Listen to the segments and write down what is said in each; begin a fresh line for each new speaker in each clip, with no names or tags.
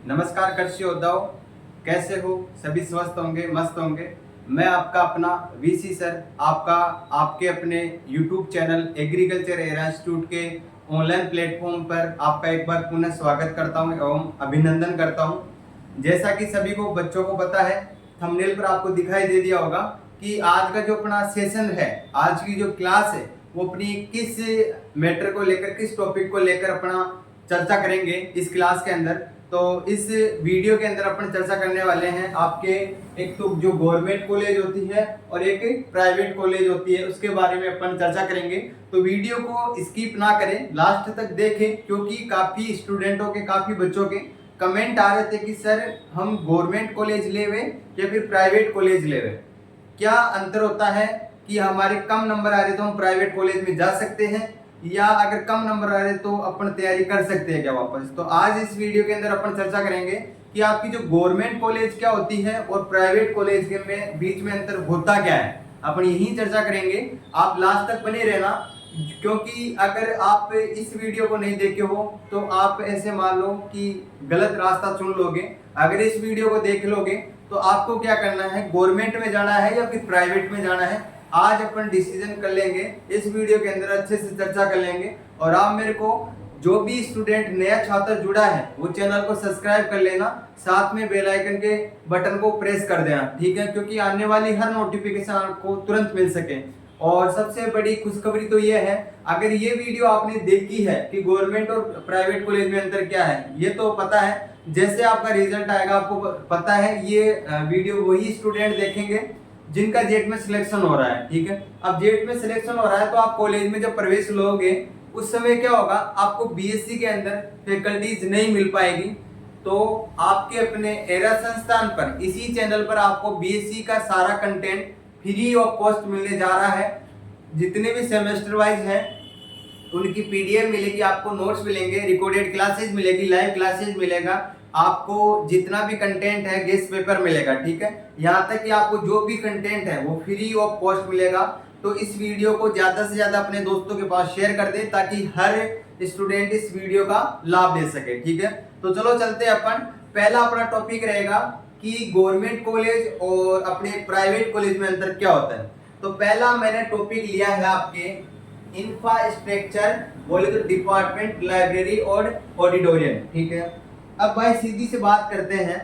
नमस्कार कृषि योद्धाओं, कैसे हो? सभी स्वस्थ होंगे, मस्त होंगे। मैं आपका अपना वीसी सर, आपके अपने YouTube channel agriculture era institute के ऑनलाइन प्लेटफॉर्म पर आपका एक बार पुनः स्वागत करता हूं एवं अभिनंदन करता हूं। जैसा कि सभी को बच्चों को पता है, थंबनेल पर आपको दिखाई दे दिया होगा कि आज का जो अपना सेशन है, आज की जो क्लास है, वो अपनी किस मैटर को लेकर, किस टॉपिक को लेकर अपना चर्चा करेंगे इस क्लास के अंदर। तो इस वीडियो के अंदर अपन चर्चा करने वाले हैं आपके एक तो जो गवर्नमेंट कॉलेज होती है और एक प्राइवेट कॉलेज होती है, उसके बारे में अपन चर्चा करेंगे। तो वीडियो को स्किप ना करें, लास्ट तक देखें, क्योंकि काफी स्टूडेंटों के, काफी बच्चों के कमेंट आ रहे थे कि सर हम गवर्नमेंट कॉलेज लेवे या फिर प्राइवेट कॉलेज लेवे, क्या अंतर होता है कि हमारे कम नंबर आ रहे तो हम प्राइवेट कॉलेज में जा सकते हैं, या अगर कम नंबर आ रहे तो अपन तैयारी कर सकते हैं क्या वापस। तो आज इस वीडियो के अंदर अपन चर्चा करेंगे कि आपकी जो गवर्नमेंट कॉलेज क्या होती है और प्राइवेट कॉलेज के में बीच में अंतर होता क्या है, अपन यही चर्चा करेंगे। आप लास्ट तक बने रहना, क्योंकि अगर आप इस वीडियो को नहीं देखे हो तो आप ऐसे मान लो कि गलत रास्ता चुन लोगे। अगर इस वीडियो को देख लोगे तो आपको क्या करना है, गवर्नमेंट में जाना है या फिर प्राइवेट में जाना है, आज अपन डिसीजन कर लेंगे। इस वीडियो के अंदर अच्छे से चर्चा कर लेंगे। और आप मेरे को, जो भी स्टूडेंट नया छात्र जुड़ा है, वो चैनल को सब्सक्राइब कर लेना, साथ में बेल आइकन के बटन को प्रेस कर देना, ठीक है, क्योंकि आने वाली हर नोटिफिकेशन आपको तुरंत मिल सके। और सबसे बड़ी खुशखबरी तो ये है, अगर ये वीडियो आपने देखी है कि गवर्नमेंट और प्राइवेट कॉलेज में अंतर क्या है, ये तो पता है। जैसे आपका रिजल्ट आएगा, आपको पता है ये वीडियो वही स्टूडेंट देखेंगे जिनका जेट में सिलेक्शन हो रहा है, ठीक है। अब जेट में सिलेक्शन हो रहा है तो आप कॉलेज में जब प्रवेश लोगे उस समय क्या होगा, आपको बीएससी के अंदर फैकल्टीज नहीं मिल पाएगी। तो आपके अपने एरा संस्थान पर, इसी चैनल पर आपको बीएससी का सारा कंटेंट फ्री ऑफ कॉस्ट मिलने जा रहा है। जितने भी सेमेस्टर वाइज हैं उनकी पीडीएफ मिलेगी, आपको नोट्स मिलेंगे, रिकॉर्डेड क्लासेज मिलेगी, लाइव क्लासेज मिलेगा, आपको जितना भी कंटेंट है गेस्ट पेपर मिलेगा, ठीक है। यहाँ तक कि आपको जो भी कंटेंट है वो फ्री ऑफ कॉस्ट मिलेगा। तो इस वीडियो को ज्यादा से ज्यादा अपने दोस्तों के पास शेयर कर दे, ताकि हर स्टूडेंट इस वीडियो का लाभ ले सके, ठीक है। तो चलो चलते हैं अपन। पहला अपना टॉपिक रहेगा कि गवर्नमेंट कॉलेज और अपने प्राइवेट कॉलेज में अंतर क्या होता है। तो पहला मैंने टॉपिक लिया है आपके इंफ्रास्ट्रक्चर, बोले तो डिपार्टमेंट, लाइब्रेरी और ऑडिटोरियम, ठीक है। अब भाई सीधी से बात करते हैं,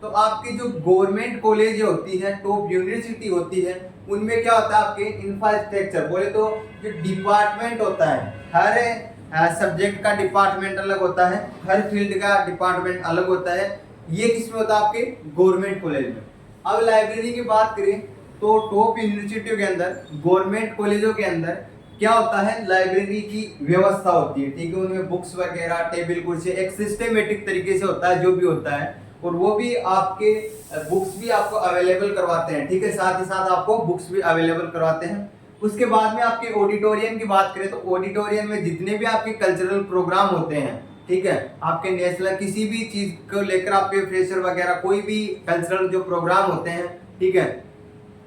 तो आपकी जो गवर्नमेंट कॉलेज होती है, टॉप यूनिवर्सिटी होती है, उनमें क्या होता है, आपके इंफ्रास्ट्रक्चर, बोले तो जो डिपार्टमेंट होता है, हर सब्जेक्ट का डिपार्टमेंट अलग होता है, हर फील्ड का डिपार्टमेंट अलग होता है। ये किसमें होता है, आपके गवर्नमेंट कॉलेज में। अब लाइब्रेरी की बात करें तो टॉप यूनिवर्सिटियों के अंदर, गवर्नमेंट कॉलेजों के अंदर क्या होता है, लाइब्रेरी की व्यवस्था होती है, ठीक है। उनमें बुक्स वगैरह, टेबल कुर्सी, एक सिस्टमेटिक तरीके से होता है जो भी होता है, और वो भी आपके बुक्स भी आपको अवेलेबल करवाते हैं, ठीक है। साथ ही साथ आपको बुक्स भी अवेलेबल करवाते हैं। उसके बाद में आपके ऑडिटोरियम की बात करें तो ऑडिटोरियम में जितने भी आपके कल्चरल प्रोग्राम होते हैं, ठीक है, आपके नेशनल किसी भी चीज को लेकर, आपके फ्रेशर वगैरह कोई भी कल्चरल जो प्रोग्राम होते हैं, ठीक है,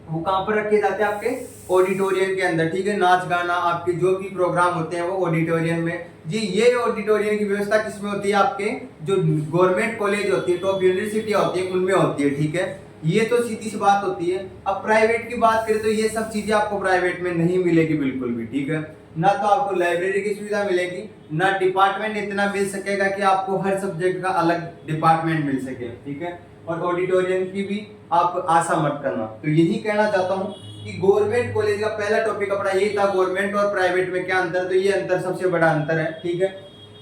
वो कहाँ पर रखे जाते हैं, आपके ऑडिटोरियम के अंदर, ठीक है। नाच गाना, आपके जो भी प्रोग्राम होते हैं वो ऑडिटोरियम में। जी, ये ऑडिटोरियम की व्यवस्था किसमें होती है, आपके जो गवर्नमेंट कॉलेज होती है, टॉप यूनिवर्सिटी होती है, उनमें होती है, ठीक है। ये तो सीधी सी बात होती है। अब प्राइवेट की बात करें तो ये सब चीजें आपको प्राइवेट में नहीं मिलेगी बिल्कुल भी, ठीक है। ना तो आपको लाइब्रेरी की सुविधा मिलेगी, ना डिपार्टमेंट इतना मिल सकेगा कि आपको हर सब्जेक्ट का अलग डिपार्टमेंट मिल सके, ठीक है। और ऑडिटोरियम की भी आप आशा मत करना। तो यही कहना चाहता हूँ कि गवर्नमेंट कॉलेज का पहला टॉपिक अपना यही था, गवर्नमेंट और प्राइवेट में क्या अंतर। तो ये अंतर सबसे बड़ा अंतर है, ठीक है।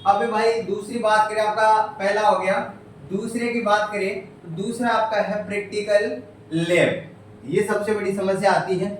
अब भाई दूसरी बात करें, आपका पहला हो गया, दूसरे की बात करें तो दूसरा आपका है प्रैक्टिकल लैब। ये सबसे बड़ी समस्या आती है।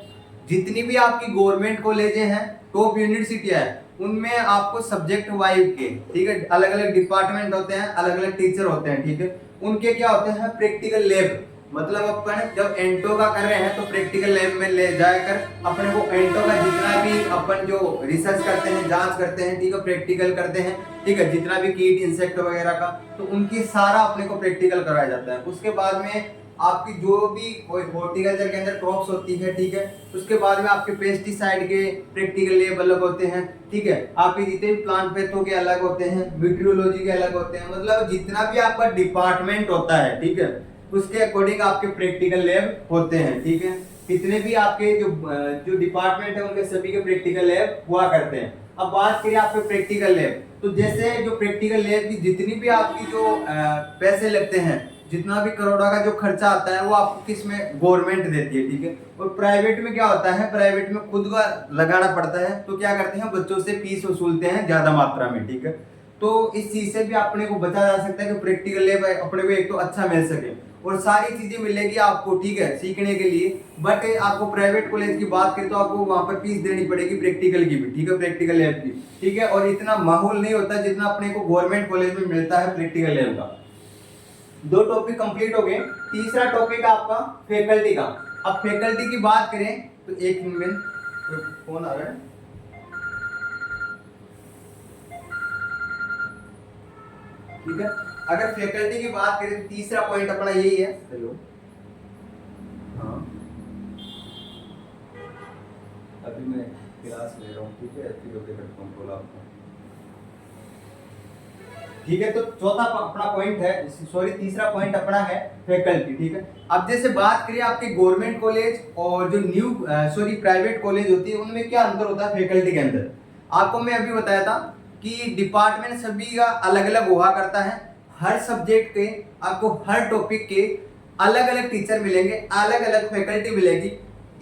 जितनी भी आपकी गवर्नमेंट कॉलेजें हैं, टॉप यूनिवर्सिटी है, उनमें आपको सब्जेक्ट वाइज के, ठीक है, अलग अलग डिपार्टमेंट होते हैं, अलग अलग टीचर होते हैं, ठीक है। उनके क्या होते हैं, प्रैक्टिकल लैब। मतलब अपन जब एंटो का कर रहे हैं तो प्रैक्टिकल लैब में ले जाकर अपने को एंटो का जितना भी अपन जो रिसर्च करते हैं, जांच करते हैं, ठीक है, प्रैक्टिकल करते हैं, ठीक है, जितना भी कीट इंसेक्ट वगैरह का, तो उनकी सारा अपने को प्रैक्टिकल कराया जाता है। उसके बाद में आपकी जो भी हॉर्टिकल्चर के अंदर क्रॉप्स होती है, ठीक है, उसके बाद में आपके पेस्टिसाइड के प्रैक्टिकल लैब अलग होते हैं, ठीक है, आपके जितने भी प्लांट पैथो के अलग होते हैं, मीट्रियोलॉजी के अलग होते हैं, मतलब जितना भी आपका डिपार्टमेंट होता है, ठीक है, उसके अकॉर्डिंग आपके प्रैक्टिकल लैब होते हैं, ठीक है। कितने भी आपके जो डिपार्टमेंट है उनके सभी के प्रैक्टिकल लैब हुआ करते हैं। अब बात करें आपके प्रैक्टिकल लैब, तो जैसे जो प्रैक्टिकल लैब की जितनी भी आपकी जो पैसे लगते हैं, जितना भी करोड़ों का जो खर्चा आता है वो आपको किस में गवर्नमेंट देती है, ठीक है। और प्राइवेट में क्या होता है, प्राइवेट में खुद का लगाना पड़ता है, तो क्या करते हैं बच्चों से फीस वसूलते हैं ज्यादा मात्रा में, ठीक है। तो इस चीज से भी अपने को बचा जा सकता है कि प्रैक्टिकल लैब अपने को एक तो अच्छा मिल सके और सारी चीजें मिलेगी आपको, ठीक है, सीखने के लिए। बट आपको प्राइवेट कॉलेज की बात करें तो आपको वहां पर फीस देनी पड़ेगी प्रैक्टिकल की भी, ठीक है, प्रैक्टिकल लैब की, ठीक है। और इतना माहौल नहीं होता जितना अपने को गवर्नमेंट कॉलेज में मिलता है प्रैक्टिकल लैब का। दो टॉपिक कंप्लीट हो गए। तीसरा टॉपिक आपका फैकल्टी का। अब फैकल्टी की बात करें तो एक मिनट, फोन आ रहा है, ठीक है। अगर फैकल्टी की बात करें तो तीसरा पॉइंट अपना यही है। हेलो, हाँ, अभी मैं क्लास ले रहा हूँ, ठीक है, ऐसे होके करता हूँ कॉल आपको, ठीक है। तो चौथा अपना पॉइंट है, सॉरी तीसरा पॉइंट अपना है फैकल्टी, ठीक है। अब जैसे बात करें आपके गवर्नमेंट कॉलेज और जो न्यू सॉरी प्राइवेट कॉलेज होती है, उनमें क्या अंतर होता है फैकल्टी के अंदर। आपको मैं अभी बताया था कि डिपार्टमेंट सभी का अलग अलग हुआ करता है। हर सब्जेक्ट के आपको हर टॉपिक के अलग अलग टीचर मिलेंगे, अलग अलग फैकल्टी मिलेगी।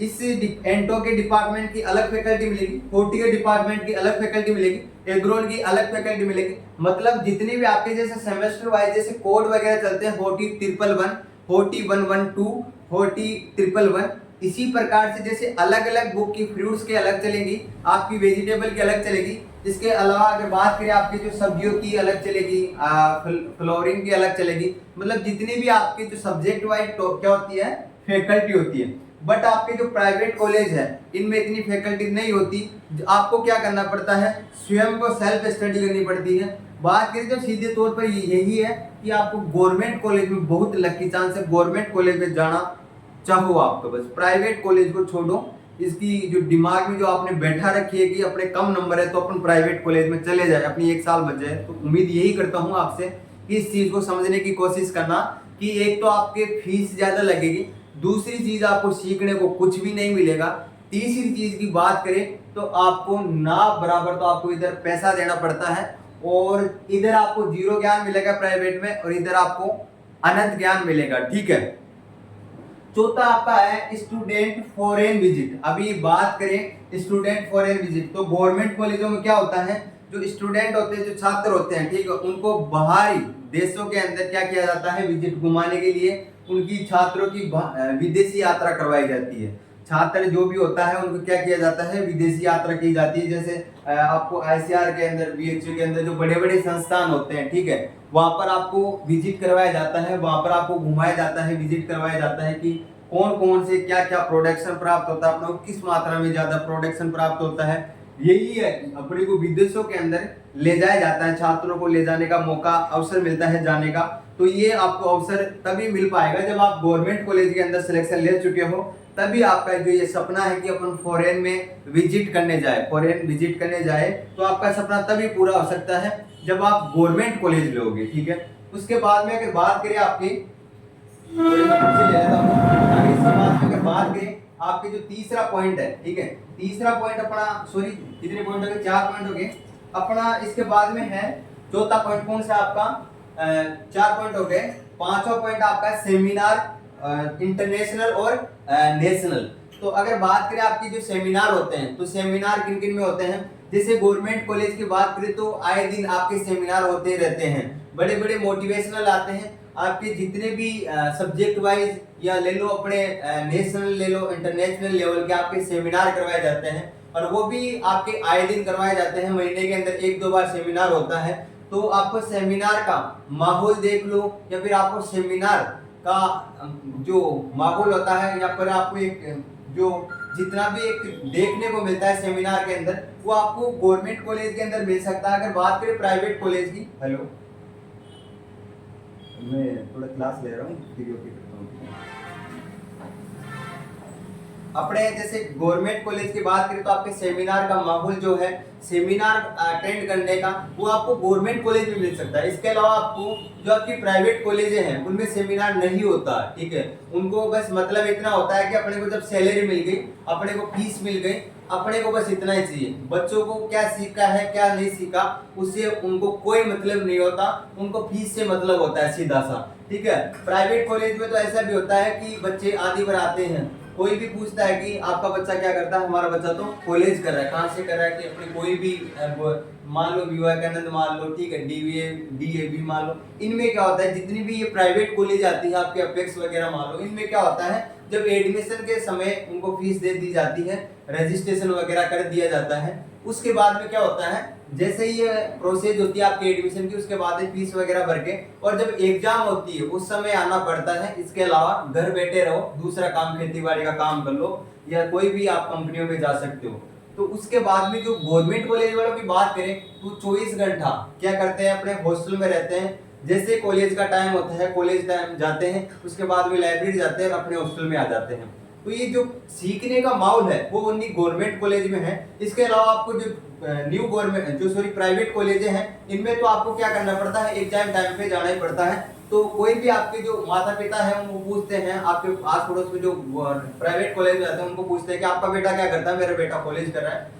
इस एंटो के डिपार्टमेंट की अलग फैकल्टी मिलेगी, होर्टी के डिपार्टमेंट की अलग फैकल्टी मिलेगी, एग्रोल की अलग फैकल्टी मिलेगी। मतलब जितने भी आपके जैसे सेमेस्टर वाइज जैसे कोड वगैरह चलते हैं, होर्टी 111, होर्टी 112, होर्टी 111, इसी प्रकार से जैसे अलग अलग बुक की फ्रूट्स के अलग चलेगी, आपकी वेजिटेबल की अलग चलेगी। इसके अलावा अगर बात करें आपकी जो सब्जियों की अलग चलेगी, फ्लोरिंग की अलग चलेगी। मतलब जितनी भी आपके जो सब्जेक्ट वाइज क्या होती है, फैकल्टी होती है। बट आपके जो प्राइवेट कॉलेज है इनमें इतनी फैकल्टी नहीं होती, आपको क्या करना पड़ता है, स्वयं को सेल्फ स्टडी करनी पड़ती है। बात करें तो सीधे तौर पर यही है कि आपको गवर्नमेंट कॉलेज में बहुत लकी चांस है, गवर्नमेंट कॉलेज में जाना चाहो आप तो बस प्राइवेट कॉलेज को छोड़ो। इसकी जो दिमाग में जो आपने बैठा रखी है कि अपने कम नंबर है तो अपन प्राइवेट कॉलेज में चले जाए, अपनी एक साल बच जाए, तो उम्मीद यही करता हूं आपसे कि इस चीज को समझने की कोशिश करना कि एक तो आपके फीस ज्यादा लगेगी, दूसरी चीज आपको सीखने को कुछ भी नहीं मिलेगा, तीसरी चीज की बात करें तो आपको ना बराबर तो आपको इधर पैसा देना पड़ता है और इधर आपको जीरो ज्ञान मिलेगा प्राइवेट में और इधर आपको अनंत ज्ञान मिलेगा, ठीक है। चौथा आपका है स्टूडेंट फॉरेन विजिट। अभी बात करें स्टूडेंट फॉरेन विजिट तो गवर्नमेंट कॉलेजों में क्या होता है, जो स्टूडेंट होते हैं, जो छात्र होते हैं, ठीक है, उनको बाहरी देशों के अंदर क्या किया जाता है, विजिट घुमाने के लिए उनकी छात्रों की विदेशी यात्रा करवाई जाती है। छात्र जो भी होता है उनको क्या किया जाता है, विदेशी यात्रा की जाती है। जैसे आपको आईसीआर के अंदर, बीएचयू के अंदर जो बड़े बड़े संस्थान होते हैं, ठीक है, वहां पर आपको विजिट करवाया जाता है, वहां पर आपको घुमाया जाता है, विजिट करवाया जाता है कि कौन कौन से क्या क्या प्रोडक्शन प्राप्त होता है, अपने को किस मात्रा में ज्यादा प्रोडक्शन प्राप्त होता है। यही है कि अपने को विदेशों के अंदर ले जाया जाता है, छात्रों को ले जाने का मौका अवसर मिलता है जाने का। तो ये आपको अवसर तभी मिल पाएगा जब आप गवर्नमेंट कॉलेज के अंदर सिलेक्शन ले चुके हो, तभी आपका जो ये सपना है कि अपन फॉरेन में विजिट करने जाए, फॉरेन विजिट करने जाए, तो आपका सपना तभी पूरा हो सकता है जब आप गवर्नमेंट कॉलेज लोगे, ठीक है। उसके बाद में अगर बात करें आपकी अगर बात करें आपके जो तीसरा पॉइंट है, ठीक है, तीसरा पॉइंट अपना, सॉरी कितने पॉइंट हो गए, 4 पॉइंट हो गए अपना। इसके बाद में है चौथा पॉइंट कौन सा आपका, 4 पॉइंट हो गए। पांचवा पॉइंट आपका सेमिनार इंटरनेशनल और नेशनल। तो अगर बात करें आपकी जो सेमिनार होते हैं तो सेमिनार किन किन में होते हैं, जैसे गवर्नमेंट कॉलेज की बात करें तो आए दिन आपके सेमिनार होते रहते हैं, बड़े बड़े मोटिवेशनल आते हैं आपके जितने भी सब्जेक्ट वाइज, या ले लो अपने नेशनल ले लो, इंटरनेशनल लेवल के आपके सेमिनार करवाए जाते हैं और वो भी आपके आए दिन करवाए जाते हैं, महीने के अंदर 1-2 बार सेमिनार होता है। तो आपको सेमिनार का माहौल देख लो या फिर आपको सेमिनार का जो माहौल होता है या फिर आपको एक जो जितना भी एक देखने को मिलता है सेमिनार के अंदर, वो आपको गवर्नमेंट कॉलेज के अंदर मिल सकता है। अगर बात करें प्राइवेट कॉलेज की, हेलो, मैं थोड़ा क्लास ले रहा हूँ, फिर ओके करता हूँ। अपने जैसे गवर्नमेंट कॉलेज की बात करें तो आपके सेमिनार का माहौल जो है, सेमिनार अटेंड करने का, वो आपको गवर्नमेंट कॉलेज में मिल सकता है। इसके अलावा आपको जो आपकी प्राइवेट कॉलेजें हैं उनमें सेमिनार नहीं होता, ठीक है। उनको बस मतलब इतना होता है कि अपने को जब सैलरी मिल गई, अपने को फीस मिल गई, अपने को बस इतना ही चाहिए। बच्चों को क्या सीखा है क्या नहीं सीखा उससे उनको कोई मतलब नहीं होता, उनको फीस से मतलब होता है सीधा सा, ठीक है। प्राइवेट कॉलेज में तो ऐसा भी होता है कि बच्चे आधी बार आते हैं, कोई भी पूछता है कि आपका बच्चा क्या करता है, हमारा बच्चा तो कॉलेज कर रहा है। कहाँ से कर रहा है कि अपने कोई भी मान लो विवेकानंद मान लो, ठीक है, डीवीए डीएवी मान लो। इनमें क्या होता है, जितनी भी ये प्राइवेट कॉलेज आती है आपके अपेक्स वगैरह मान लो, इनमें क्या होता है जब एडमिशन के समय उनको फीस दे दी जाती है, रजिस्ट्रेशन वगैरह कर दिया जाता है, उसके बाद में क्या होता है जैसे ही ये प्रोसेस होती है आपके एडमिशन की, उसके बाद फीस वगैरह भर के और जब एग्जाम होती है उस समय आना पड़ता है। इसके अलावा घर बैठे रहो, दूसरा काम खेती बाड़ी का काम कर लो या कोई भी आप कंपनियों में जा सकते हो। तो उसके बाद में जो गवर्नमेंट कॉलेज वालों की बात करें तो 24 घंटा क्या करते हैं, अपने हॉस्टल में रहते हैं। जैसे कॉलेज का टाइम होता है, कॉलेज टाइम जाते हैं, उसके बाद में लाइब्रेरी जाते हैं और अपने हॉस्टल में आ जाते हैं। तो ये जो सीखने का माहौल है वो ओनली गवर्नमेंट कॉलेज में है। इसके अलावा आपको जो न्यू गवर्नमेंट जो प्राइवेट कॉलेजें हैं, इनमें तो आपको क्या करना पड़ता है, एग्जाम टाइम पे जाना ही पड़ता है। तो कोई भी आपके जो माता पिता है वो पूछते हैं, आपके आस पड़ोस में जो प्राइवेट कॉलेज में जाते हैं उनको पूछते हैं कि आपका बेटा क्या करता है, मेरा बेटा कॉलेज कर रहा है।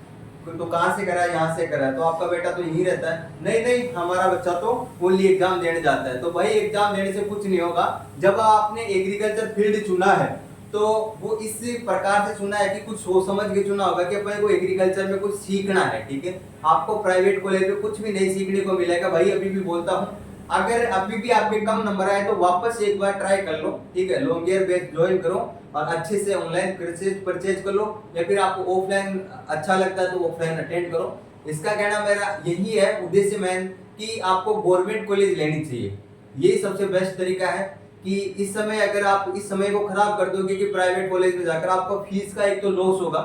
तो कहाँ से करा है, यहाँ से करा है, तो आपका बेटा तो यहीं रहता है। नहीं नहीं, हमारा बच्चा तो ओनली एग्जाम देने जाता है। तो भाई एग्जाम देने से कुछ नहीं होगा। जब आपने एग्रीकल्चर फील्ड चुना है तो वो इस प्रकार से चुना है कि कुछ सोच समझ के चुना होगा कि अपने को एग्रीकल्चर में कुछ सीखना है, ठीक है। आपको प्राइवेट कॉलेज में कुछ भी नहीं सीखने को मिलेगा। भाई अभी भी बोलता हूँ, अगर अभी भी आपके कम नंबर आए तो वापस एक बार ट्राई कर लो, ठीक है। लॉन्ग ईयर बैच ज्वाइन करो और अच्छे से ऑनलाइन परचेज कर लो, या फिर आपको ऑफलाइन अच्छा लगता है तो ऑफलाइन अटेंड करो। इसका कहना मेरा यही है, उद्देश्य मेन, कि आपको गवर्नमेंट कॉलेज लेनी चाहिए। यही सबसे बेस्ट तरीका है कि इस समय अगर आप इस समय को खराब कर दोगे कि प्राइवेट कॉलेज में जाकर आपको फीस का एक तो लॉस होगा,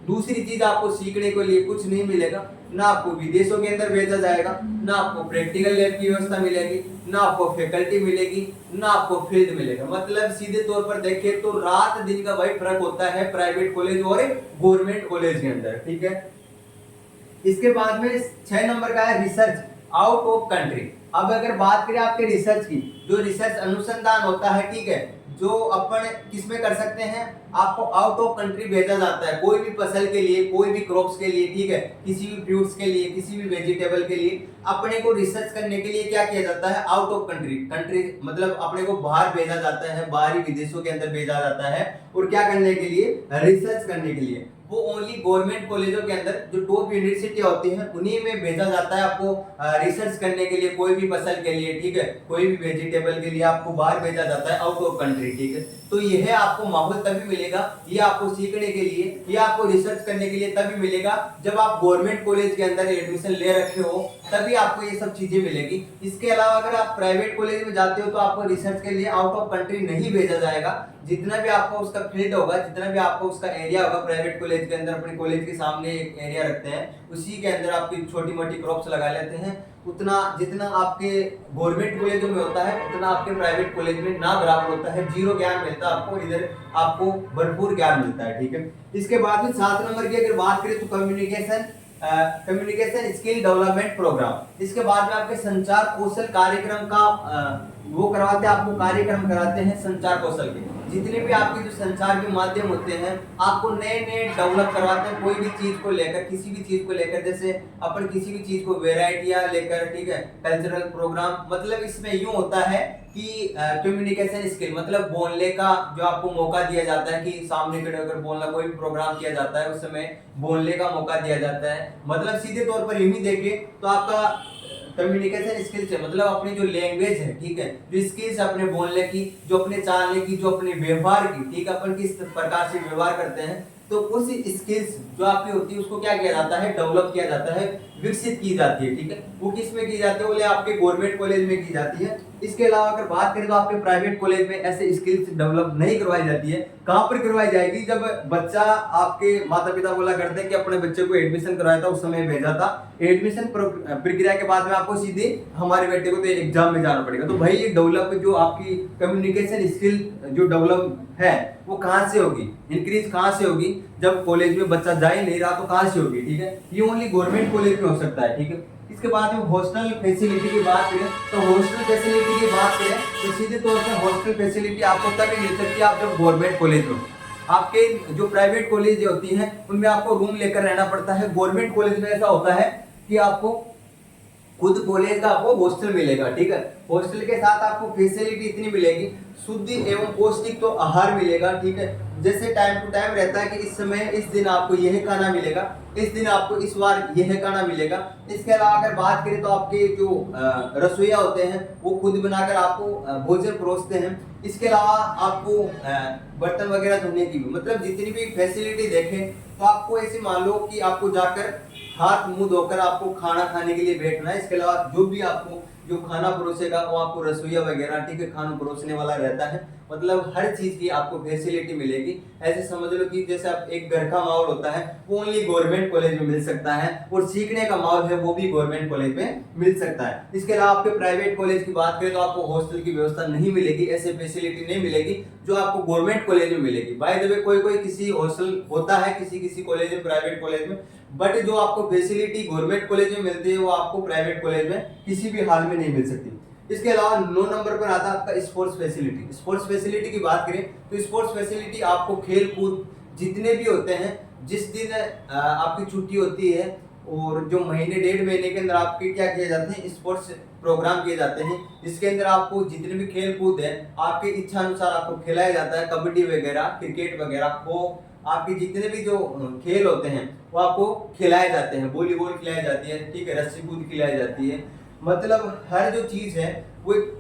दूसरी चीज आपको सीखने के लिए कुछ नहीं मिलेगा। ना आपको विदेशों के अंदर भेजा जाएगा, ना आपको प्रैक्टिकल लैब की व्यवस्था मिलेगी, ना आपको फैकल्टी मिलेगी, ना आपको फील्ड मिलेगा। मतलब सीधे तौर पर देखें तो रात दिन का वही फर्क होता है प्राइवेट कॉलेज और गवर्नमेंट कॉलेज के अंदर, ठीक है। इसके बाद में 6 नंबर का है रिसर्च आउट ऑफ कंट्री। अब अगर बात करें आपके रिसर्च की, जो रिसर्च अनुसंधान होता है, ठीक है, जो अपन किसमें कर सकते हैं, आपको आउट ऑफ कंट्री भेजा जाता है कोई भी फसल के लिए, कोई भी क्रॉप्स के लिए, ठीक है, किसी भी फ्रूट्स के लिए, किसी भी वेजिटेबल के लिए अपने को रिसर्च करने के लिए क्या किया जाता है, आउट ऑफ कंट्री। कंट्री मतलब अपने को बाहर भेजा जाता है, बाहरी विदेशों के अंदर भेजा जाता है। और क्या करने के लिए, रिसर्च करने के लिए। वो ओनली गवर्नमेंट कॉलेजों के अंदर जो टॉप यूनिवर्सिटी होती हैं उन्हीं में भेजा जाता है आपको रिसर्च करने के लिए, कोई भी फसल के लिए, ठीक है, कोई भी वेजिटेबल के लिए आपको बाहर भेजा जाता है आउट ऑफ कंट्री, ठीक है। तो यह आपको माहौल तभी मिलेगा, ये आपको सीखने के लिए, ये आपको रिसर्च करने के लिए तभी मिलेगा जब आप गवर्नमेंट कॉलेज के अंदर एडमिशन ले रखे हो, तभी आपको ये सब चीजें मिलेगी। इसके अलावा अगर आप प्राइवेट कॉलेज में जाते हो तो आपको रिसर्च के लिए आउट ऑफ कंट्री नहीं भेजा जाएगा। जितना भी आपको उसका फील्ड होगा, जितना भी आपको उसका एरिया होगा, प्राइवेट कॉलेज के अंदर अपने कॉलेज के सामने एक एरिया रखते हैं, उसी के अंदर आपकी छोटी मोटी क्रॉप्स लगा लेते हैं। उतना जितना आपके गवर्नमेंट कॉलेजों में होता है उतना आपके प्राइवेट कॉलेज में ना बराबर होता है। जीरो ज्ञान मिलता है आपको, इधर आपको भरपूर ज्ञान मिलता है, ठीक है। इसके बाद में 7 नंबर की अगर बात करें तो कम्युनिकेशन स्किल डेवलपमेंट प्रोग्राम। इसके बाद में आपके संचार कौशल कार्यक्रम का वो करवाते हैं, आपको कार्यक्रम कराते हैं संचार कौशल के। जितने भी आपके जो संचार के माध्यम होते हैं आपको नए नए डेवलप करवाते हैं, कोई भी चीज को लेकर, किसी भी चीज को लेकर। जैसे अपन किसी भी चीज को वेराइटियां लेकर, ठीक है, कल्चरल प्रोग्राम, मतलब इसमें यूं होता है कि कम्युनिकेशन स्किल मतलब बोलने का जो आपको मौका दिया जाता है, कि सामने खड़े होकर बोलना, कोई भी प्रोग्राम किया जाता है उस समय बोलने का मौका दिया जाता है। मतलब सीधे तौर पर यूं ही देखें तो आपका कम्युनिकेशन स्किल्स है, मतलब अपनी जो लैंग्वेज है, ठीक है, जो स्किल्स अपने बोलने की, जो अपने चालने की, जो अपने व्यवहार की, ठीक है, अपन किस प्रकार से व्यवहार करते हैं, तो उस स्किल्स जो आपकी होती है उसको क्या किया जाता है, डेवलप किया जाता है, विकसित की जाती है, ठीक है। वो किस में की जाती है, बोले आपके गवर्नमेंट कॉलेज में की जाती है। इसके अलावा अगर बात करें तो आपके प्राइवेट कॉलेज में ऐसे स्किल्स डेवलप नहीं करवाई जाती है। कहां पर करवाई जाएगी? जब बच्चा, आपके माता पिता बोला करते हैं कि अपने बच्चे को एडमिशन करवाया था, उस समय भेजा था, एडमिशन प्रक्रिया के बाद में आपको सीधे हमारे बेटे को तो एग्जाम में जाना पड़ेगा। तो भाई ये डेवलप जो आपकी कम्युनिकेशन स्किल जो डेवलप है वो कहां से होगी, इंक्रीज कहां से होगी? जब कॉलेज में बच्चा जा ही नहीं रहा तो कहां से होगी? ठीक है, ये ओनली गवर्नमेंट कॉलेज में हो सकता है। ठीक है, इसके बाद में हॉस्टल फैसिलिटी की बात करें तो हॉस्टल फैसिलिटी की बात करें तो सीधे तौर पर हॉस्टल फैसिलिटी आपको तभी मिल सकती है आप जब गवर्नमेंट कॉलेज में। आपके जो प्राइवेट कॉलेज होती हैं उनमें आपको रूम लेकर रहना पड़ता है। गवर्नमेंट कॉलेज में ऐसा होता है कि आपको खुद कॉलेज का आपको हॉस्टल मिलेगा। ठीक है, हॉस्टल के साथ आपको फैसिलिटी इतनी मिलेगी, शुद्ध एवं पौष्टिक तो आहार मिलेगा। ठीक है, जैसे टाइम टू टाइम रहता है कि इस समय इस दिन आपको यह खाना मिलेगा, इस दिन आपको इस बार यह खाना मिलेगा। इसके अलावा अगर बात करें तो आपके जो रसोइया होते हैं वो खुद बनाकर आपको भोजन परोसते हैं। इसके अलावा आपको बर्तन वगैरह धोने की भी, मतलब जितनी भी फैसिलिटी देखें तो आपको ऐसे मान लो कि आपको जाकर हाथ मुंह धोकर आपको खाना खाने के लिए बैठना है। इसके अलावा जो भी आपको जो खाना परोसेगा वो आपको रसोइया वगैरह, ठीक है, खाना परोसने वाला रहता है। मतलब हर चीज की आपको फैसिलिटी मिलेगी। ऐसे समझ लो कि जैसे आप एक घर का माहौल होता है वो ओनली गवर्नमेंट कॉलेज में मिल सकता है, और सीखने का माहौल है वो भी गवर्नमेंट कॉलेज में मिल सकता है। इसके अलावा आपके प्राइवेट कॉलेज की बात करें तो आपको हॉस्टल की व्यवस्था नहीं मिलेगी, ऐसे फैसिलिटी नहीं मिलेगी जो आपको गवर्नमेंट कॉलेज में मिलेगी। बाय द वे कोई कोई किसी हॉस्टल होता है किसी किसी कॉलेज में, प्राइवेट कॉलेज में, बट जो आपको फैसिलिटी गवर्नमेंट कॉलेज में मिलती है वो आपको प्राइवेट कॉलेज में किसी भी हाल में नहीं मिल सकती। इसके अलावा 9 नंबर पर आता है आपका स्पोर्ट्स फैसिलिटी। स्पोर्ट्स फैसिलिटी की बात करें तो स्पोर्ट्स फैसिलिटी आपको खेल कूद जितने भी होते हैं, जिस दिन आपकी छुट्टी होती है और जो महीने 1.5 महीने के अंदर आपके क्या किए जाते हैं, स्पोर्ट्स प्रोग्राम किए जाते हैं, जिसके अंदर आपको जितने भी खेल कूद है आपके इच्छा अनुसार आपको खिलाया जाता है। कबड्डी वगैरह, क्रिकेट वगैरह, खो, आपके जितने भी जो खेल होते हैं वो आपको खिलाए जाते हैं। वॉलीबॉल खिलाई जाती है, ठीक है, रस्सी कूद खिलाई जाती है। मतलब हर जो चीज है वो एक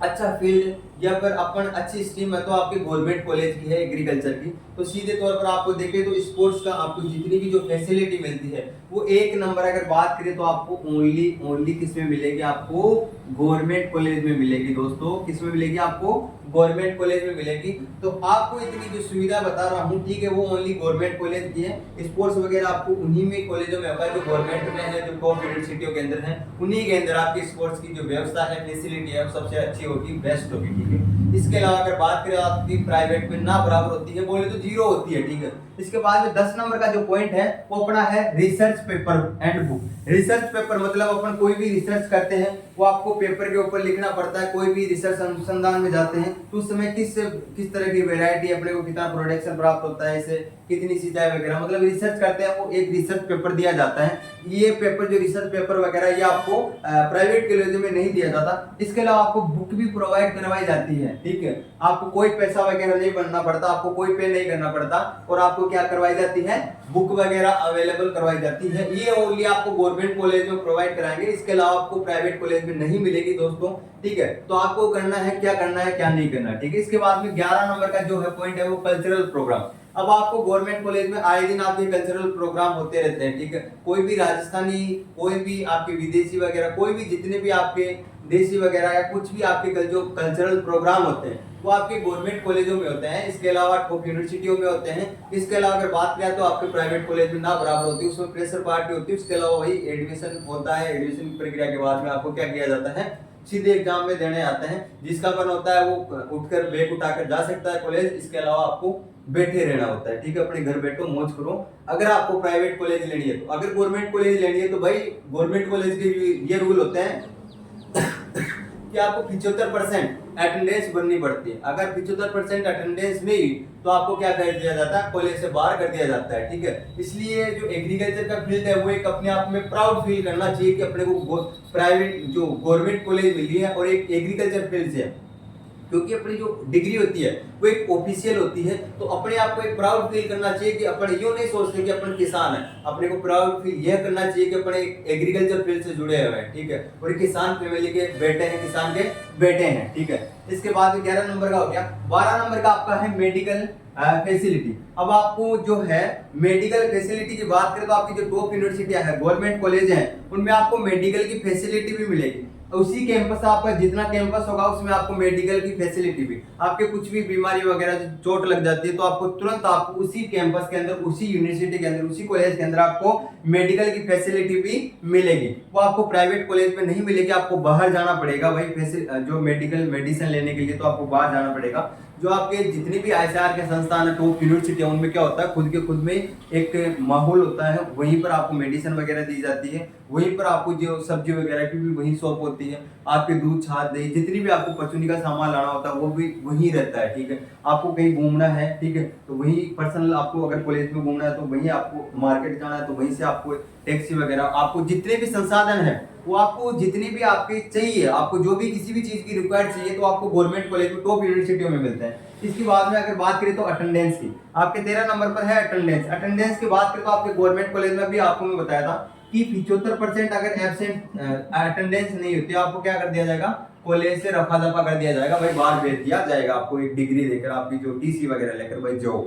अच्छा फील्ड या फिर अपन अच्छी स्ट्रीम है तो आपके गवर्नमेंट कॉलेज की है एग्रीकल्चर की, तो सीधे तौर पर आपको देखें तो स्पोर्ट्स का आपको जितनी भी जो फैसिलिटी मिलती है वो एक नंबर। अगर बात करें तो आपको ओनली किस में मिलेगी? आपको गवर्नमेंट कॉलेज में मिलेगी दोस्तों। किस में मिलेगी? आपको गवर्नमेंट कॉलेज में मिलेगी। तो आपको इतनी जो सुविधा बता रहा हूँ, ठीक है, वो ओनली गवर्नमेंट कॉलेज की है। स्पोर्ट्स वगैरह आपको उन्हीं में कॉलेजों में होगा जो गवर्नमेंट में है, जो टॉप यूनिवर्सिटियों के अंदर है, उन्हीं के अंदर आपकी स्पोर्ट्स की जो व्यवस्था है, फैसिलिटी है, वो सबसे अच्छी होगी, बेस्ट होगी। ठीक है, इसके अलावा अगर बात करें आपकी प्राइवेट में ना बराबर होती है, बोले तो 0 होती है। ठीक है, इसके बाद में 10 नंबर का जो पॉइंट है वो अपना है research paper and book. Research paper मतलब अपन कोई भी रिसर्च करते हैं वो आपको पेपर के ऊपर लिखना पड़ता है। कोई भी रिसर्च अनुसंधान में जाते हैं तो उस समय किस तरह की वैरायटी अपने को कितना प्रोडक्शन प्राप्त होता है, इसे कितनी सिंचाई वगैरह, मतलब रिसर्च करते हैं, वो एक रिसर्च पेपर दिया जाता है। ये पेपर जो रिसर्च पेपर वगैरह ये आपको प्राइवेट कॉलेजों में नहीं दिया जाता। इसके अलावा आपको बुक भी प्रोवाइड करवाई जाती है। ठीक है, आपको कोई पैसा वगैरह नहीं बनना पड़ता, आपको कोई पे नहीं करना पड़ता, और आपको क्या करवाई जाती है? बुक वगैरह अवेलेबल करवाई जाती है। ये ओनली आपको गवर्नमेंट कॉलेज में प्रोवाइड कराएंगे, इसके अलावा आपको प्राइवेट कॉलेज में नहीं मिलेगी दोस्तों। ठीक है, तो आपको करना है क्या नहीं करना। ठीक है, इसके बाद में 11 नंबर का जो है पॉइंट है वो कल्चरल प्रोग्राम। अब आपको गवर्नमेंट कॉलेज में आए दिन आपके कल्चरल प्रोग्राम होते रहते हैं। ठीक है, कोई भी राजस्थानी, कोई भी आपके विदेशी वगैरह, कोई भी जितने भी आपके देसी वगैरह या कुछ भी आपके जो कल्चरल प्रोग्राम होते हैं वो आपके गवर्नमेंट कॉलेजों में होते हैं। इसके अलावा टॉप यूनिवर्सिटियों में होते हैं। इसके अलावा अगर बात करें तो आपके प्राइवेट कॉलेज में ना बराबर होती है, उसमें प्रेशर पार्टी होती है। उसके अलावा वही एडमिशन होता है, एडमिशन प्रक्रिया के बाद में आपको क्या किया जाता है? सीधे एग्जाम में देने आते हैं। जिसका मन होता है वो उठकर बैग उठाकर जा सकता है कॉलेज, इसके अलावा आपको बैठे रहना होता है। ठीक है, अपने घर बैठो, मौज करो। अगर आपको प्राइवेट कॉलेज लेनी है तो, अगर गवर्नमेंट कॉलेज लेनी है तो भाई गवर्नमेंट कॉलेज के ये रूल होते हैं कि आपको 75% अटेंडेंस बननी पड़ती है। अगर 75% अटेंडेंस नहीं तो आपको क्या कर दिया जाता है? कॉलेज से बाहर कर दिया जाता है। ठीक है, इसलिए जो एग्रीकल्चर का फील्ड है वो एक अपने आप में प्राउड फील करना चाहिए कि अपने को प्राइवेट जो गवर्नमेंट कॉलेज मिली है और एक एग्रीकल्चर फील्ड से है, क्योंकि अपनी जो डिग्री होती है वो एक ऑफिशियल होती है। तो अपने आप को एक प्राउड फील करना चाहिए कि अपन यूं नहीं सोचते कि अपन किसान है, अपने को प्राउड फील यह करना चाहिए कि अपने एग्रीकल्चर फील्ड से जुड़े हुए हैं। ठीक है, और किसान फैमिली के बेटे हैं, किसान के बेटे हैं। ठीक है, इसके बाद 11 नंबर का हो गया। 12 नंबर का आपका है मेडिकल फैसिलिटी। अब आपको जो है मेडिकल फैसिलिटी की बात करें तो आपकी जो टॉप यूनिवर्सिटियां है, गवर्नमेंट कॉलेज हैं, उनमें आपको मेडिकल की फैसिलिटी भी मिलेगी। उसी कैंपस, आपका जितना कैंपस होगा उसमें आपको मेडिकल की फैसिलिटी भी, आपके कुछ भी बीमारी वगैरह चोट लग जाती है तो आपको तुरंत आपको उसी कैंपस के अंदर, उसी यूनिवर्सिटी के अंदर, उसी कॉलेज के अंदर आपको मेडिकल की फैसिलिटी भी मिलेगी। वो आपको प्राइवेट कॉलेज में नहीं मिलेगी, आपको बाहर जाना पड़ेगा भाई, जो मेडिकल मेडिसिन लेने के लिए तो आपको बाहर जाना पड़ेगा। जो आपके जितने भी आईसीआर के संस्थान है, टॉप यूनिवर्सिटी है, उनमें क्या होता है, खुद में एक माहौल होता है, वहीं पर आपको मेडिसिन वगैरह दी जाती है, वहीं पर आपको जो सब्जी वगैरह की भी वहीं शॉप होती है, आपके दूध छाछ दही जितनी भी आपको परचूनी का सामान लाना होता है वो भी वहीं रहता है, ठीक है। आपको कहीं घूमना है, ठीक है, तो वहीं पर्सनल, आपको अगर कॉलेज में घूमना है तो वहीं, आपको मार्केट जाना है तो वहीं से आपको टैक्सी वगैरह, आपको जितने भी संसाधन है वो आपको जितनी भी आपके चाहिए, आपको जो भी किसी भी चीज की रिक्वायर्ड चाहिए तो आपको गवर्नमेंट कॉलेज में, टॉप यूनिवर्सिटियों में मिलता है। इसके बाद में अगर बात करें तो अटेंडेंस की, आपके 13 नंबर पर है अटेंडेंस। अटेंडेंस की बात करें तो आपके गवर्नमेंट कॉलेज में भी आपको मैं बताया था कि 75% अगर एब्सेंट अटेंडेंस नहीं होती आपको क्या कर दिया जाएगा, कॉलेज से रफा दफा कर दिया जाएगा भाई, बाहर भेज दिया जाएगा आपको एक डिग्री देकर, आपकी जो टीसी वगैरह लेकर भाई जो,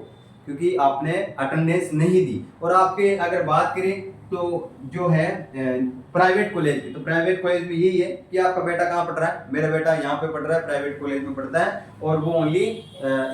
क्योंकि आपने अटेंडेंस नहीं दी। और आपके अगर बात करें तो जो है प्राइवेट कॉलेज की, तो प्राइवेट कॉलेज में यही है कि आपका बेटा कहाँ पढ़ रहा है, मेरा बेटा यहाँ पे पढ़ रहा है, प्राइवेट कॉलेज में पढ़ता है, और वो ओनली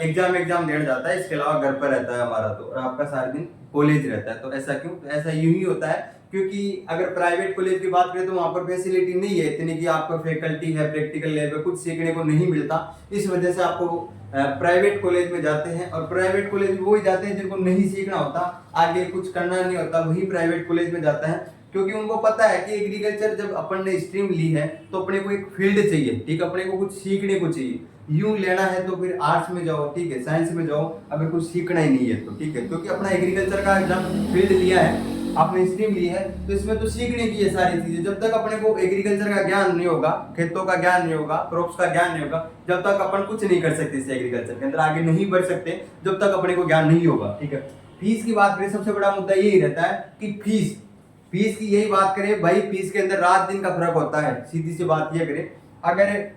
एग्जाम देने जाता है, इसके अलावा घर पर रहता है हमारा, तो और आपका सारा दिन कॉलेज रहता है। तो ऐसा क्यों, तो ऐसा यूं ही होता है क्योंकि अगर प्राइवेट कॉलेज की बात करें तो वहां पर फैसिलिटी नहीं है इतनी कि आपको फैकल्टी है, प्रैक्टिकल लैब है, कुछ सीखने को नहीं मिलता, इस वजह से आपको प्राइवेट कॉलेज में जाते हैं। और प्राइवेट कॉलेज में वही जाते हैं जिनको नहीं सीखना होता, आगे कुछ करना नहीं होता, वही प्राइवेट कॉलेज में जाता है, क्योंकि उनको पता है कि एग्रीकल्चर जब अपन ने स्ट्रीम ली है तो अपने को एक फील्ड चाहिए, ठीक, अपने को कुछ सीखने को चाहिए। यूं लेना है तो फिर आर्ट्स में जाओ, ठीक है, साइंस में जाओ अगर कुछ सीखना ही नहीं है तो, ठीक है, क्योंकि अपना एग्रीकल्चर का एग्जाम फील्ड लिया है, आपने स्ट्रीम ली है तो इसमें तो सीखने की है सारी चीजें। जब तक अपने को एग्रीकल्चर का ज्ञान नहीं होगा, खेतों का ज्ञान नहीं होगा, क्रॉप्स का ज्ञान नहीं होगा, जब तक अपन कुछ नहीं कर सकते इस एग्रीकल्चर के अंदर, आगे नहीं बढ़ सकते जब तक अपने को ज्ञान नहीं होगा, ठीक है। फीस की बात करें, सबसे बड़ा मुद्दा यही रहता है कि फीस की यही बात करें भाई, फीस के अंदर रात दिन का फर्क होता है, सीधी सी बात ये करें। अगर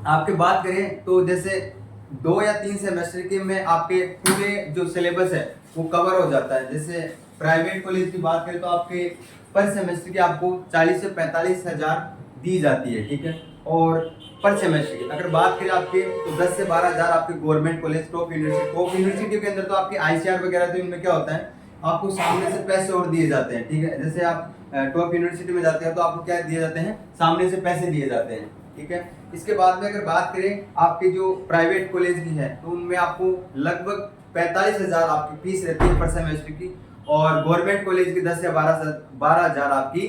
आपके बात करें तो जैसे 2 या 3 सेमेस्टर के में आपके पूरे जो सिलेबस है वो कवर हो जाता है। जैसे प्राइवेट कॉलेज की बात करें तो आपके पर सेमेस्टर की आपको 40 से 45 हजार दी जाती है, ठीक है, और पर सेमेस्टर की अगर बात करें आपके तो 10 से 12 हजार आपके गवर्नमेंट कॉलेज, टॉप यूनिवर्सिटी के अंदर तो आपके आईसीआर वगैरह, तो इनमें क्या होता है आपको सामने से पैसे और दिए जाते हैं, ठीक है। जैसे आप टॉप यूनिवर्सिटी में जाते हैं तो आपको क्या दिए जाते हैं, सामने से पैसे दिए जाते हैं, ठीक है। इसके बाद में अगर बात करें आपके जो प्राइवेट कॉलेज की है तो उनमें आपको लगभग 45 हजार आपकी फीस रहती है पर सेमेस्टर की, और गवर्नमेंट कॉलेज की 10 या 12 हजार आपकी,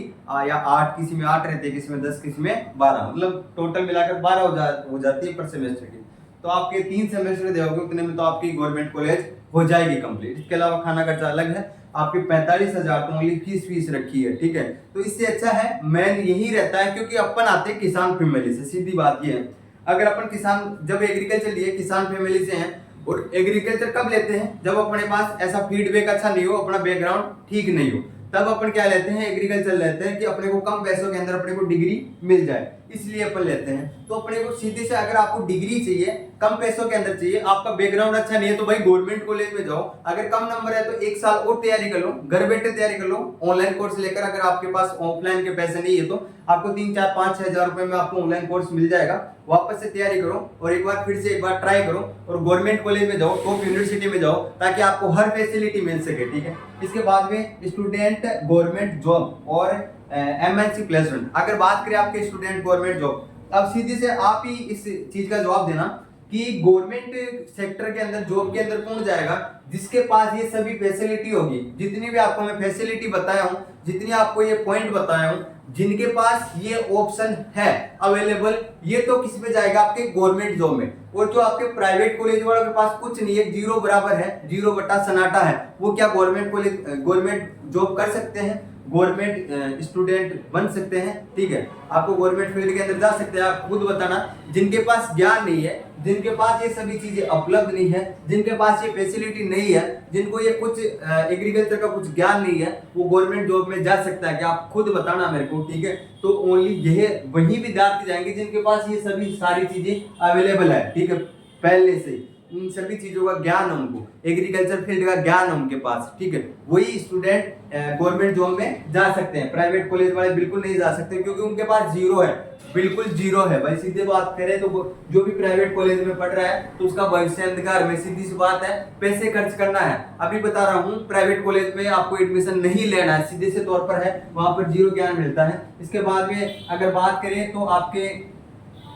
या 8, किसी में 8 रहते हैं, किसी में 10, किसी में 12, मतलब टोटल मिलाकर 12 हो जाती है पर सेमेस्टर की। तो आपके 3 सेमेस्टर दोगे उतने में तो आपकी गवर्नमेंट कॉलेज हो जाएगी कंप्लीट। इसके अलावा खाना खर्चा अलग है, आपके 45 हजार तो ओनली फीस रखी है, ठीक है। तो इससे अच्छा है मेन यही रहता है, क्योंकि अपन आते हैं किसान फैमिली से, सीधी बात ये है। अगर अपन किसान, जब एग्रीकल्चर लिए किसान फैमिली से हैं, और एग्रीकल्चर कब लेते हैं, जब अपने पास ऐसा फीडबैक अच्छा नहीं हो, अपना बैकग्राउंड ठीक नहीं हो, तब अपन क्या लेते हैं, एग्रीकल्चर लेते हैं कि अपने को कम पैसों के अंदर अपने को डिग्री मिल जाए, इसलिए अपन लेते हैं। तो अपने को सीधे से अगर आपको डिग्री चाहिए, कम पैसों के अंदर चाहिए, आपका बैकग्राउंड अच्छा नहीं है, तो भाई गवर्नमेंट कॉलेज में जाओ। अगर कम नंबर है तो 1 साल और तैयारी कर लो, घर बैठे तैयारी कर लो, ऑनलाइन कोर्स लेकर। अगर आपके पास ऑफलाइन के पैसे नहीं है तो आपको 3, 4, 5, 6 हजार रुपए में आपको ऑनलाइन कोर्स मिल जाएगा। वापस से तैयारी करो और एक बार फिर से एक बार ट्राई करो और गवर्नमेंट कॉलेज में जाओ, टॉप यूनिवर्सिटी में जाओ, ताकि आपको हर फैसिलिटी मिल सके, ठीक है। इसके बाद में स्टूडेंट गवर्नमेंट जॉब और एमएनसी प्लेसमेंट। अगर बात करें आपके स्टूडेंट गवर्नमेंट जॉब, अब सीधे से आप ही इस चीज का जवाब देना कि गवर्नमेंट सेक्टर के अंदर, जॉब के अंदर कौन जाएगा, जिसके पास ये सभी फैसिलिटी होगी, जितनी भी आपको मैं फैसिलिटी बताया हूं, जितनी आपको ये पॉइंट बताया हूं, जिनके पास ये ऑप्शन है अवेलेबल, ये तो किस पे जाएगा, आपके गवर्नमेंट जॉब में। और जो आपके प्राइवेट कॉलेज वालों के पास कुछ नहीं है, जीरो बराबर है, जीरो बटा सन्नाटा है, वो क्या गवर्नमेंट जॉब कर सकते हैं, गवर्नमेंट स्टूडेंट बन सकते हैं, ठीक है, आपको गवर्नमेंट फील्ड के अंदर जा सकते हैं। आप खुद बताना, जिनके पास ज्ञान नहीं है, जिनके पास ये सभी चीजें उपलब्ध नहीं है, जिनके पास ये फैसिलिटी नहीं है, जिनको ये कुछ एग्रीकल्चर का कुछ ज्ञान नहीं है, वो गवर्नमेंट जॉब में जा सकता है कि आप खुद बताना मेरे को, ठीक है। तो ओनली यह वही विद्यार्थी जाएंगे जिनके पास ये सभी सारी चीजें अवेलेबल है, ठीक है, पहले से इन सभी चीजों का ज्ञान है उनको, एग्रीकल्चर फील्ड का ज्ञान है उनके पास, ठीक है, वही स्टूडेंट गवर्नमेंट जॉब में जा सकते हैं। प्राइवेट कॉलेज वाले बिल्कुल नहीं जा सकते, क्योंकि उनके पास जीरो है, बिल्कुल जीरो है भाई। सीधे बात करें तो जो भी प्राइवेट कॉलेज में पढ़ रहा है तो उसका भविष्य अंधकार में, सीधी सी बात है, पैसे खर्च करना है। अभी बता रहा हूँ प्राइवेट कॉलेज में आपको एडमिशन नहीं लेना है, सीधे से तौर पर है, वहां पर जीरो ज्ञान मिलता है। इसके बाद में अगर बात करें तो आपके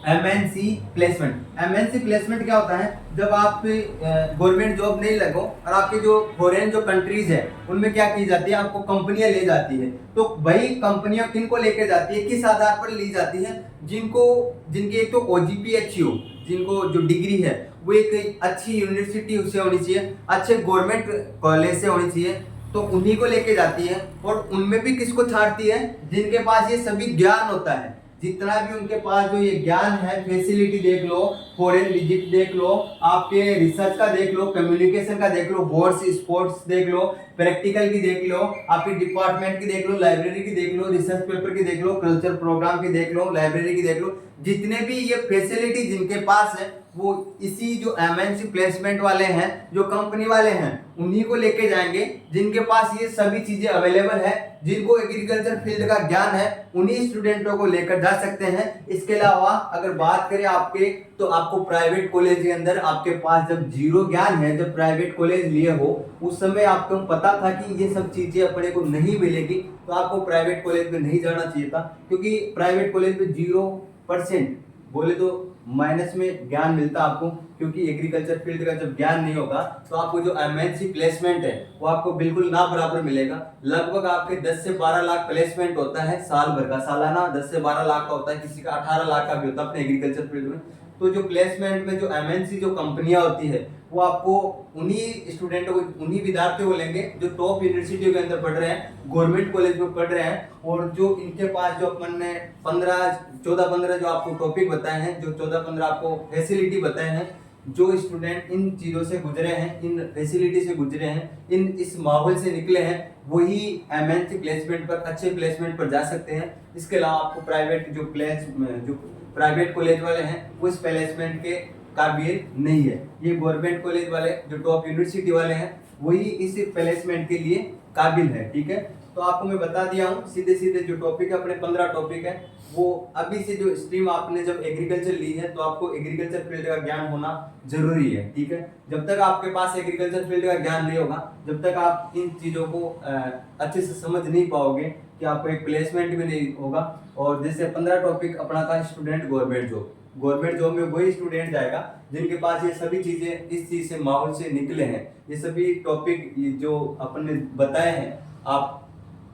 एमएनसी प्लेसमेंट। एमएनसी प्लेसमेंट क्या होता है, जब आप गवर्नमेंट जॉब नहीं लगो और आपके जो फॉरेन जो कंट्रीज है उनमें क्या की जाती है, आपको कंपनियां ले जाती है। तो वही कंपनियां किनको लेकर जाती है, किस आधार पर ली जाती है, जिनकी एक तो ओजीपी अच्छी हो, जिनको जो डिग्री है वो एक अच्छी यूनिवर्सिटी से होनी चाहिए, अच्छे गवर्नमेंट कॉलेज से होनी चाहिए, तो उन्हीं को लेके जाती है। और उनमें भी किसको छाड़ती है, जिनके पास ये सभी ज्ञान होता है, जितना भी उनके पास जो ये ज्ञान है, फैसिलिटी देख लो, फॉरेन विजिट देख लो, आपके रिसर्च का देख लो, कम्युनिकेशन का देख लो, बोर्ड्स स्पोर्ट्स देख लो, प्रैक्टिकल की देख लो, आपकी डिपार्टमेंट की देख लो, लाइब्रेरी की देख लो, रिसर्च पेपर की देख लो, कल्चर प्रोग्राम की देख लो, लाइब्रेरी की देख लो, जितने भी ये फैसिलिटी जिनके पास है वो इसी जो एमएनसी प्लेसमेंट वाले हैं, जो कंपनी वाले हैं, उन्हीं को लेके जाएंगे, जिनके पास ये सभी चीजें अवेलेबल है, जिनको एग्रीकल्चर फील्ड का ज्ञान है, उन्हीं स्टूडेंटों को लेकर जा सकते हैं। इसके अलावा अगर बात करें आपके, तो आपको प्राइवेट कॉलेज के अंदर आपके पास जब जीरो ज्ञान है, जब प्राइवेट कॉलेज लिए हो, उस समय आपको पता था कि ये सब चीजें अपने को नहीं मिलेगी, तो आपको प्राइवेट कॉलेज में नहीं जाना चाहिए था, क्योंकि प्राइवेट कॉलेज में 0% बोले तो माइनस में ज्ञान मिलता आपको, क्योंकि एग्रीकल्चर फील्ड का जब ज्ञान नहीं होगा तो आपको जो एमएनसी प्लेसमेंट है वो आपको बिल्कुल ना बराबर मिलेगा। लगभग आपके 10 से 12 लाख प्लेसमेंट होता है साल भर का, सालाना 10 से 12 लाख का होता है, किसी का 18 लाख का भी होता है अपने एग्रीकल्चर फील्ड में। तो जो प्लेसमेंट में जो एमएनसी जो कंपनियां होती है वो आपको उन्हीं स्टूडेंटों को, उन्हीं विद्यार्थियों को लेंगे जो टॉप यूनिवर्सिटियों के अंदर पढ़ रहे हैं, गवर्नमेंट कॉलेज में पढ़ रहे हैं, और जो इनके पास जो अपन ने 14-15 जो आपको टॉपिक बताए हैं, जो 14-15 आपको फैसिलिटी बताए हैं, जो स्टूडेंट इन चीजों से गुजरे हैं, इन फैसिलिटी से गुजरे हैं, इस माहौल से निकले हैं, वही एमएनसी प्लेसमेंट पर, अच्छे प्लेसमेंट पर जा सकते हैं। इसके अलावा आपको जो प्राइवेट कॉलेज वाले हैं वो इस प्लेसमेंट के काबिल नहीं है। ये गवर्नमेंट कॉलेज वाले जो टॉप यूनिवर्सिटी वाले हैं वही इस प्लेसमेंट के लिए काबिल है। ठीक है, तो आपको मैं बता दिया हूँ सीधे सीधे जो टॉपिक है, अपने 15 टॉपिक है, वो अभी से जो स्ट्रीम आपने जब एग्रीकल्चर ली है तो आपको एग्रीकल्चर फील्ड का ज्ञान होना जरूरी है। ठीक है, जब तक आपके पास एग्रीकल्चर फील्ड का ज्ञान नहीं होगा, जब तक आप इन चीजों को अच्छे से समझ नहीं पाओगे, कि आपको एक प्लेसमेंट भी नहीं होगा। और जैसे 15 टॉपिक अपना था स्टूडेंट गवर्नमेंट जॉब में वही स्टूडेंट जाएगा जिनके पास ये सभी चीजें, इस चीज से, माहौल से निकले हैं। ये सभी टॉपिक जो अपन ने बताए हैं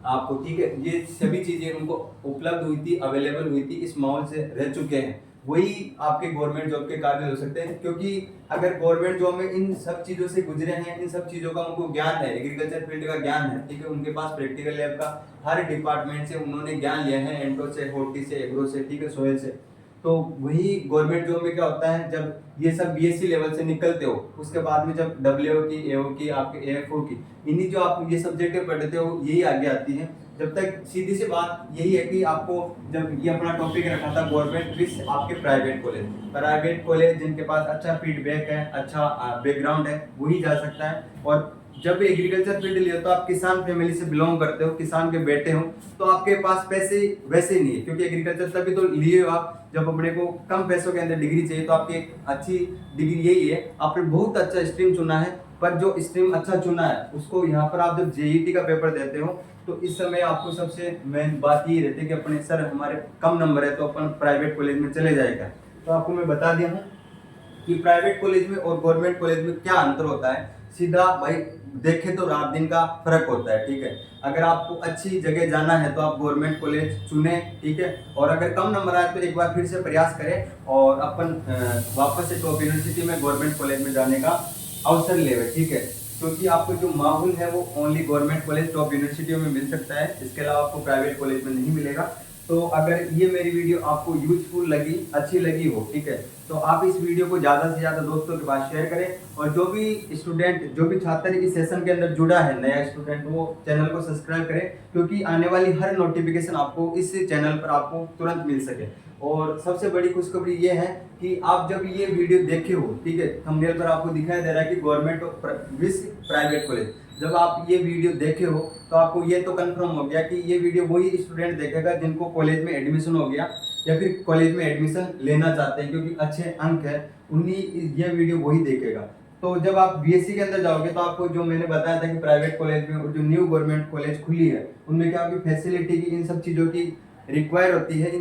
आपको, ठीक है, ये सभी चीजें उनको उपलब्ध हुई थी, अवेलेबल हुई थी, इस माहौल से रह चुके हैं, वही आपके गवर्नमेंट जॉब के काबिल हो सकते हैं। क्योंकि अगर गवर्नमेंट जॉब में इन सब चीजों से गुजरे हैं, इन सब चीजों का उनको ज्ञान है, एग्रीकल्चर फील्ड का ज्ञान है, ठीक है, उनके पास प्रैक्टिकल लैब का हर डिपार्टमेंट से उन्होंने ज्ञान लिया है, एंटो से, होर्टी से, एग्रो से, ठीक है, सोयल से। तो वही गवर्नमेंट जॉब में क्या होता है, जब ये सब बीएससी लेवल से निकलते हो, उसके बाद में जब डब्ल्यूओ की, एओ की, आपके एएफओ की, इन्हीं जो आप ये सब्जेक्टें पढ़ते हो यही आगे आती हैं। जब तक सीधी सी बात यही है कि आपको, जब ये अपना टॉपिक रखा था गवर्नमेंट विथ आपके प्राइवेट कॉलेज जिनके पास अच्छा फीडबैक है, अच्छा बैकग्राउंड है, वही जा सकता है। और जब एग्रीकल्चर फील्ड लिया तो आप किसान फैमिली से बिलोंग करते हो, किसान के बेटे हो, तो आपके पास पैसे वैसे नहीं है, क्योंकि एग्रीकल्चर तभी तो लिए हो आप जब अपने को कम पैसों के अंदर डिग्री चाहिए। तो आपकी एक अच्छी डिग्री यही है, आपने बहुत अच्छा स्ट्रीम चुना है, पर जो स्ट्रीम अच्छा चुना है उसको यहाँ पर आप जब जेईटी का पेपर देते हो तो इस समय आपको सबसे मेन बात ये रहती है कि अपने सर हमारे कम नंबर है तो अपन प्राइवेट कॉलेज में चले जाएगा। तो आपको मैं बता दिया हूँ कि प्राइवेट कॉलेज में और गवर्नमेंट कॉलेज में क्या अंतर होता है। सीधा भाई देखे तो रात दिन का फर्क होता है। ठीक है, अगर आपको अच्छी जगह जाना है तो आप गवर्नमेंट कॉलेज चुने, ठीक है, और अगर कम नंबर आए तो एक बार फिर से प्रयास करें और अपन वापस से टॉप यूनिवर्सिटी में गवर्नमेंट कॉलेज में जाने का अवसर लेवे। ठीक है, क्योंकि आपको जो माहौल है वो ओनली गवर्नमेंट कॉलेज टॉप यूनिवर्सिटियों में मिल सकता है, इसके अलावा आपको प्राइवेट कॉलेज में नहीं मिलेगा। तो अगर ये मेरी वीडियो आपको यूजफुल लगी, अच्छी लगी हो, ठीक है, तो आप इस वीडियो को ज़्यादा से ज़्यादा दोस्तों के पास शेयर करें। और जो भी स्टूडेंट, जो भी छात्र इस सेशन के अंदर जुड़ा है, नया स्टूडेंट, वो चैनल को सब्सक्राइब करें, क्योंकि आने वाली हर नोटिफिकेशन आपको इस चैनल पर आपको तुरंत मिल सके। और सबसे बड़ी खुशखबरी ये है कि आप जब ये वीडियो देखे हो, ठीक है, थंबनेल पर आपको दिखाई दे रहा है कि गवर्नमेंट विथ प्राइवेट कॉलेज, जब आप ये वीडियो देखे हो तो आपको ये तो कंफर्म हो गया कि ये वीडियो वही स्टूडेंट देखेगा जिनको कॉलेज में एडमिशन हो गया, या फिर कॉलेज में एडमिशन लेना चाहते हैं क्योंकि अच्छे अंक है, उन्हीं ये वीडियो वही देखेगा। तो जब आप बीएससी के अंदर जाओगे तो आपको जो मैंने बताया था कि प्राइवेट कॉलेज में और जो न्यू गवर्नमेंट कॉलेज खुली है उनमें क्या आपकी फैसिलिटी की इन सब चीज़ों की रिक्वायर होती है,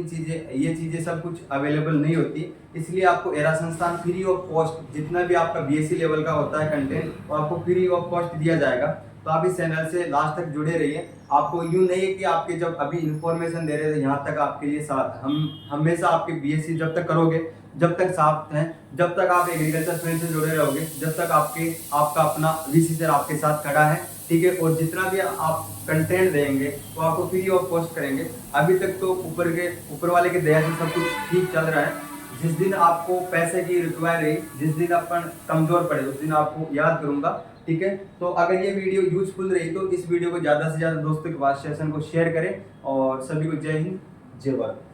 ये चीज़ें सब कुछ अवेलेबल नहीं होती। इसलिए आपको एरा संस्थान फ्री ऑफ कॉस्ट जितना भी आपका बीएससी लेवल का होता है कंटेंट वो आपको फ्री ऑफ कॉस्ट दिया जाएगा। तो आप इस चैनल से लास्ट तक जुड़े रहिए। आपको यूँ नहीं है कि आपके जब अभी इन्फॉर्मेशन दे रहे थे यहाँ तक आपके लिए साथ, हम हमेशा आपके बीएससी जब तक करोगे जब तक साथ हैं, जब तक आप एग्रीकल्चर फील्ड से जुड़े रहोगे, जब तक आपका अपना वीसी सर आपके साथ खड़ा है, ठीक है। और जितना भी आप कंटेंट देंगे वो आपको फ्री ऑफ कॉस्ट करेंगे। अभी तक तो ऊपर वाले के दया से सब कुछ ठीक चल रहा है। जिस दिन आपको पैसे की रिक्वायर रही, जिस दिन अपन कमजोर पड़े उस दिन आपको याद करूंगा, ठीक है। तो अगर ये वीडियो यूजफुल रही तो इस वीडियो को ज़्यादा से ज़्यादा दोस्तों के पास सेशन को शेयर करें और सभी को जय हिंद जय भारत।